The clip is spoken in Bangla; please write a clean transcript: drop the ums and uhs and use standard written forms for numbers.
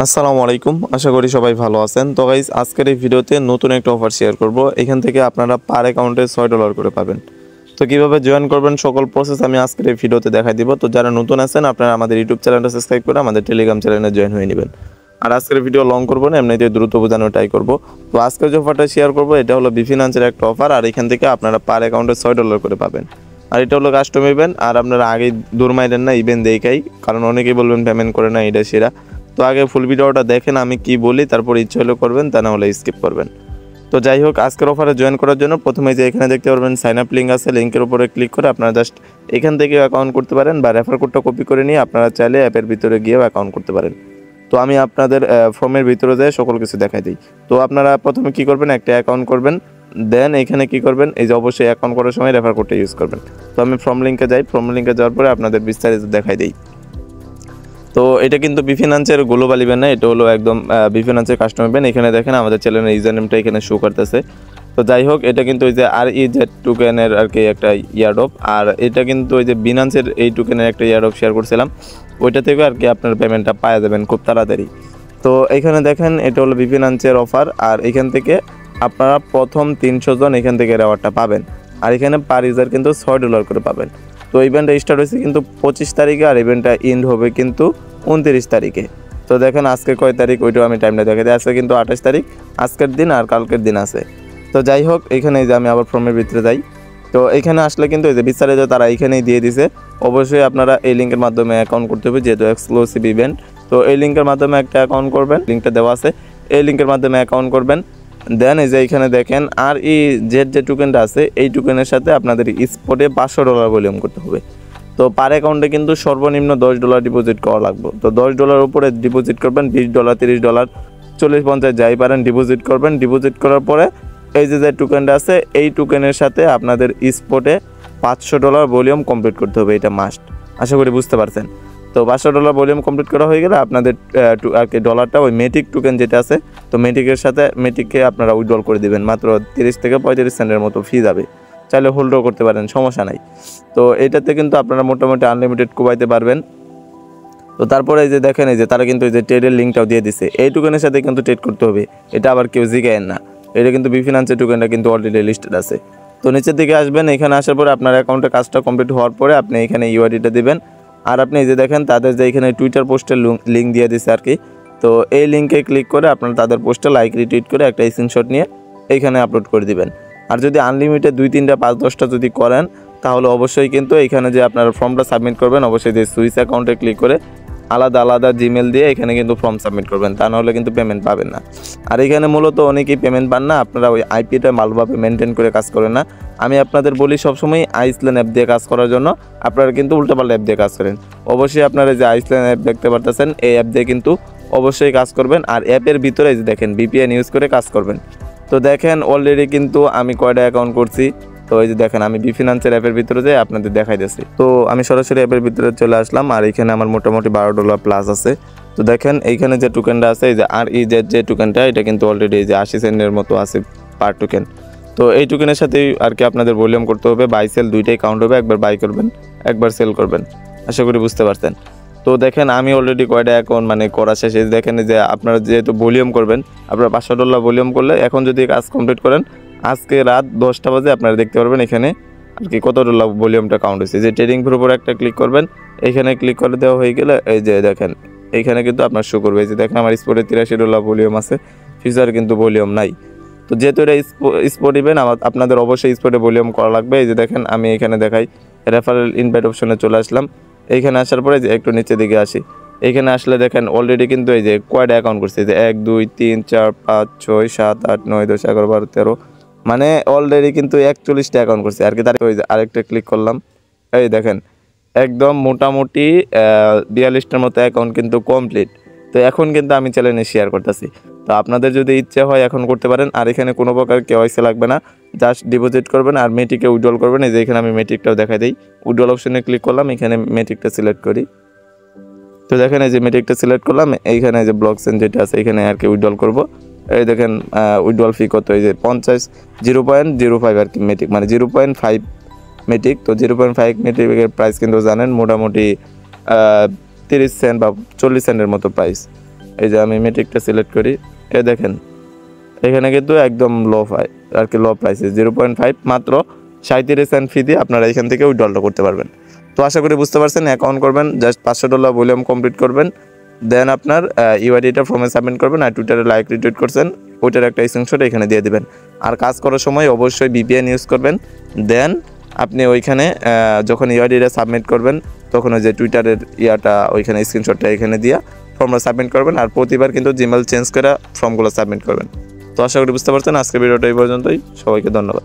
আসসালামু আলাইকুম, আশা করি সবাই ভালো আছেন। তো গাইস, আজকের এই ভিডিওতে নতুন একটা অফার শেয়ার করব। এখান থেকে আপনারা পার অ্যাকাউন্টে $6 করে পাবেন। তো কিভাবে জয়েন করবেন সকল প্রসেস আমি আজকের এই ভিডিওতে দেখাই দিব। তো যারা নতুন আছেন আপনারা আমাদের ইউটিউব চ্যানেলটা সাবস্ক্রাইব করে আমাদের টেলিগ্রাম চ্যানেলে জয়েন হয়ে নেবেন। আর আজকের ভিডিও লং করব না, এমনিতে দ্রুত বোঝানোর ট্রাই করব। তো আজকের যে অফারটা শেয়ার করব এটা হলো বিফিনান্সের একটা অফার, আর এখান থেকে আপনারা পার অ্যাকাউন্টে $6 করে পাবেন। আর এটা হলো কাস্টম ইভেন্ট, আর আপনারা আগেই দূর মাইলেন না ইভেন্ট দেখাই, কারণ অনেকেই বলবেন পেমেন্ট করে না এটা সেরা। তো আগে ফুল ভিডিওটা দেখেন আমি কি বলি, তারপর ইচ্ছে হলে করবেন, তা না হলে স্কিপ করবেন। তো যাই হোক, আজকের অফারে জয়েন করার জন্য প্রথমে যে এখানে দেখতে পারবেন সাইন আপ লিঙ্ক আছে, লিঙ্কের উপরে ক্লিক করে আপনারা জাস্ট এখান থেকে অ্যাকাউন্ট করতে পারেন, বা রেফার কোডটা কপি করে নিয়ে আপনারা চাইলে অ্যাপের ভিতরে গিয়েও অ্যাকাউন্ট করতে পারেন। তো আমি আপনাদের ফর্মের ভিতরে যেয়ে সকল কিছু দেখাই দিই। তো আপনারা প্রথমে কি করবেন, একটা অ্যাকাউন্ট করবেন, দেন এখানে কি করবেন, এই যে অবশ্যই অ্যাকাউন্ট করার সময় রেফার কোডটা ইউজ করবেন। তো আমি ফর্ম লিঙ্কে যাই, ফর্ম লিঙ্কে যাওয়ার পরে আপনাদের বিস্তারিত দেখাই দিই। তো এটা কিন্তু বিফিনান্সের গ্লোবাল ইভেন্ট না, এটা হলো একদম বিফিনান্সের কাস্টম ইভেন্ট। এখানে দেখেন আমাদের চ্যানেলের ইউজার নেমটা এখানে শো করতেছে। তো যাই হোক, এটা কিন্তু ওই যে REZ টোকেনের আর কি একটা ইয়ারড্রপ, আর এটা কিন্তু ওই যে বিনান্সের এই টোকেনের একটা ইয়ারড্রপ শেয়ার করছিলাম, ওইটা থেকে আর কি আপনার পেমেন্টটা পাওয়া যাবেন খুব তাড়াতাড়ি। তো এখানে দেখেন এটা হলো বিফিনান্সের অফার, আর এখান থেকে আপনারা প্রথম 300 জন এখান থেকে রেওয়ার্ডটা পাবেন। আর এখানে পার ইউজার কিন্তু $6 করে পাবেন। তো ইভেন্টটা স্টার্ট হয়েছে কিন্তু 25 তারিখে, আর ইভেন্টটা এন্ড হবে কিন্তু 29 তারিখে। তো দেখেন আজকে কয় তারিখ ওইটাও আমি টাইমটা দেখে দিই। আজকে কিন্তু 28 তারিখ, আজকের দিন আর কালকের দিন আছে। তো যাই হোক, এখানে যে আমি আবার ফর্মের ভিতরে যাই। তো এখানে আসলে কিন্তু এই যে বিস্তারিত তারা এখানেই দিয়ে দিছে। অবশ্যই আপনারা এই লিঙ্কের মাধ্যমে অ্যাকাউন্ট করতে হবে, যেহেতু এক্সক্লুসিভ ইভেন্ট। তো এই লিঙ্কের মাধ্যমে একটা অ্যাকাউন্ট করবেন, লিঙ্কটা দেওয়া আছে, এই লিঙ্কের মাধ্যমে অ্যাকাউন্ট করবেন। দেন এই যে এখানে দেখেন REZ যে টোকেনটা আছে, এই টোকেনের সাথে আপনাদের স্পটে $500 ভলিউম করতে হবে। তো পার অ্যাকাউন্টে কিন্তু সর্বনিম্ন $10 ডিপোজিট করা লাগবে। তো $10 উপরে ডিপোজিট করবেন, $20, $30, 40, 50 যাই পারেন ডিপোজিট করবেন। ডিপোজিট করার পরে এই যে টোকেনটা আছে, এই টোকেনের সাথে আপনাদের স্পটে $500 ভলিউম কমপ্লিট করতে হবে, এটা মাস্ট। আশা করি বুঝতে পারছেন। তো $500 ভলিউম কমপ্লিট করা হয়ে গেলে আপনাদের আর কি ডলারটা ওই মেটিক টোকেন যেটা আছে, তো মেটিকের সাথে মেটিককে আপনারা উইথড্রল করে দিবেন। মাত্র 30 থেকে 35 সেন্টের মতো ফি যাবে, চাইলে হোল্ডও করতে পারেন, সমস্যা নাই। তো এটাতে কিন্তু আপনারা মোটামুটি আনলিমিটেড কোবাইতে পারবেন। তো তারপরে এই যে দেখেন, এই যে তারা কিন্তু এই যে ট্রেডের লিঙ্কটাও দিয়ে দিছে, এই টোকেনের সাথে কিন্তু ট্রেড করতে হবে, এটা আবার কেউ জিগায়েন না। এটা কিন্তু বিফিনান্সের টোকেনটা কিন্তু অলরেডি লিস্টেড আছে। তো নিচের দিকে আসবেন, এখানে আসার পরে আপনার অ্যাকাউন্টের কাজটা কমপ্লিট হওয়ার পরে আপনি এখানে ইউআইডিটা দিবেন। আর আপনি এই যে দেখেন তাদের যে এখানে টুইটার পোস্টের লিঙ্ক দিয়ে দিছে আর কি। তো এই লিঙ্কে ক্লিক করে আপনারা তাদের পোস্টে লাইক রিটুইট করে একটা স্ক্রিনশট নিয়ে এইখানে আপলোড করে দিবেন। আর যদি আনলিমিটেড 2, 3টা 5, 10টা যদি করেন, তাহলে অবশ্যই কিন্তু এখানে যে আপনারা ফর্মটা সাবমিট করবেন, অবশ্যই যে সুইচ অ্যাকাউন্টে ক্লিক করে আলাদা আলাদা জিমেল দিয়ে এখানে কিন্তু ফর্ম সাবমিট করবেন, তা নাহলে কিন্তু পেমেন্ট পাবেন না। আর এখানে মূলত অনেকেই পেমেন্ট পান না, আপনারা ওই আইপিটা ভালোভাবে মেনটেন করে কাজ করেন না। আমি আপনাদের বলি সবসময় আইসল্যান্ড অ্যাপ দিয়ে কাজ করার জন্য, আপনারা কিন্তু উল্টাপাল্টা অ্যাপ দিয়ে কাজ করেন। অবশ্যই আপনারা যে আইসল্যান্ড অ্যাপ দেখতে পারতেছেন, এই অ্যাপ দিয়ে কিন্তু অবশ্যই কাজ করবেন। আর অ্যাপের ভিতরে যে দেখেন VPN ইউজ করে কাজ করবেন। তো দেখেন অলরেডি কিন্তু আমি কয়টা অ্যাকাউন্ট করছি। তো এই যে দেখেন আমি বিফিনান্সের অ্যাপের ভিতরে যাই আপনাদের দেখাই দিচ্ছি। তো আমি সরাসরি অ্যাপের ভিতরে চলে আসলাম, আর এখানে আমার মোটামুটি $12 প্লাস আছে। তো দেখেন এইখানে যে টোকেনটা আছে, এই যে REZ যে টোকেনটা, এটা কিন্তু অলরেডি এই যে 80 সেন্টের মতো আছে পার টোকেন। তো এই টোকেনের সাথেই আর কি আপনাদের ভলিউম করতে হবে, বাই সেল দুইটাই কাউন্ট হবে, একবার বাই করবেন, একবার সেল করবেন। আশা করি বুঝতে পারছেন। তো দেখেন আমি অলরেডি কয়টা অ্যাকাউন্ট মানে করা শেষে, দেখেন যে আপনারা যেহেতু ভলিউম করবেন, আপনারা $500 ভলিউম করলে এখন যদি কাজ কমপ্লিট করেন, আজকে রাত 10টা বাজে আপনারা দেখতে পারবেন এখানে আর কি $কত ভলিউমটা কাউন্ট হয়েছে। যে ট্রেডিং ভিউর উপর একটা ক্লিক করবেন, এখানে ক্লিক করে দেওয়া হয়ে গেলে এই যে দেখেন এইখানে কিন্তু আপনার শো করবে। এই যে দেখেন আমার স্পটে $83 ভলিউম আছে, ফিউচারে কিন্তু ভলিউম নাই। তো যেহেতু এটা স্পট ইভেন্ট, আপনাদের অবশ্যই স্পটে ভলিউম করা লাগবে। এই যে দেখেন আমি এখানে দেখাই রেফারেল ইনভাইট অপশনে চলে আসলাম। এইখানে আসার পরে যে একটু নিচে দিকে আসি, এইখানে আসলে দেখেন অলরেডি কিন্তু এই যে কয়টা অ্যাকাউন্ট করছে, যে 1, 2, 3, 4, 5, 6, 7, 8, 9, 10, 11, 12, 13, মানে অলরেডি কিন্তু 41টা অ্যাকাউন্ট করছে আর কি। তার ওই যে আরেকটা ক্লিক করলাম, এই দেখেন একদম মোটামুটি 42টার মতো অ্যাকাউন্ট কিন্তু কমপ্লিট। তো এখন কিন্তু আমি চ্যানেলে শেয়ার করতেছি। তো আপনাদের যদি ইচ্ছে হয় এখন করতে পারেন। আর এখানে কোনো প্রকার কেওয়াইসি লাগবে না, জাস্ট ডিপোজিট করবেন আর মেটিকে উইথড্রল করবেন। এই যে এখানে আমি মেটিকটাও দেখাই দিই, উইথড্রল অপশনে ক্লিক করলাম, এখানে মেটিকটা সিলেক্ট করি। তো দেখেন এই যে মেটিকটা সিলেক্ট করলাম, এইখানে যে ব্লক চেন যেটা আছে এখানে আর কি উইথড্রল করবো। এই দেখেন উইথড্রল ফি কত, এই যে 0.05 আর কি মেটিক, মানে 0.5 মেটিক। তো 0.5 মেটিকের প্রাইস কিন্তু জানেন মোটামুটি 30 সেন্ট বা 40 সেন্টের মতো প্রাইস। এই যে আমি মেট্রিকটা সিলেক্ট করি, এই দেখেন এখানে কিন্তু একদম লো আর কি, লো প্রাইসে 0.5 মাত্র 37 সেন্ট ফি দিয়ে আপনারা এখান থেকে উইথড্রলটা করতে পারবেন। তো আশা করি বুঝতে পারছেন। অ্যাকাউন্ট করবেন, জাস্ট $500 ভলিউম কমপ্লিট করবেন, দেন আপনার ইউআইডিটা ফর্মে সাবমিট করবেন, আর টুইটারে লাইক রিটুইট করছেন ওইটার একটা স্ক্রিনশট এখানে দিয়ে দিবেন। আর কাজ করার সময় অবশ্যই VPN ইউজ করবেন। দেন আপনি ওইখানে যখন ইউআইডিটা সাবমিট করবেন তখন ওই যে টুইটারের ওইখানে স্ক্রিনশটটা এখানে দিয়ে ফর্মটা সাবমিট করবেন। আর প্রতিবার কিন্তু জিমেল চেঞ্জ করে ফর্মগুলো সাবমিট করবেন। তো আশা করি বুঝতে পারছেন। আজকের ভিডিওটা এই পর্যন্তই। সবাইকে ধন্যবাদ।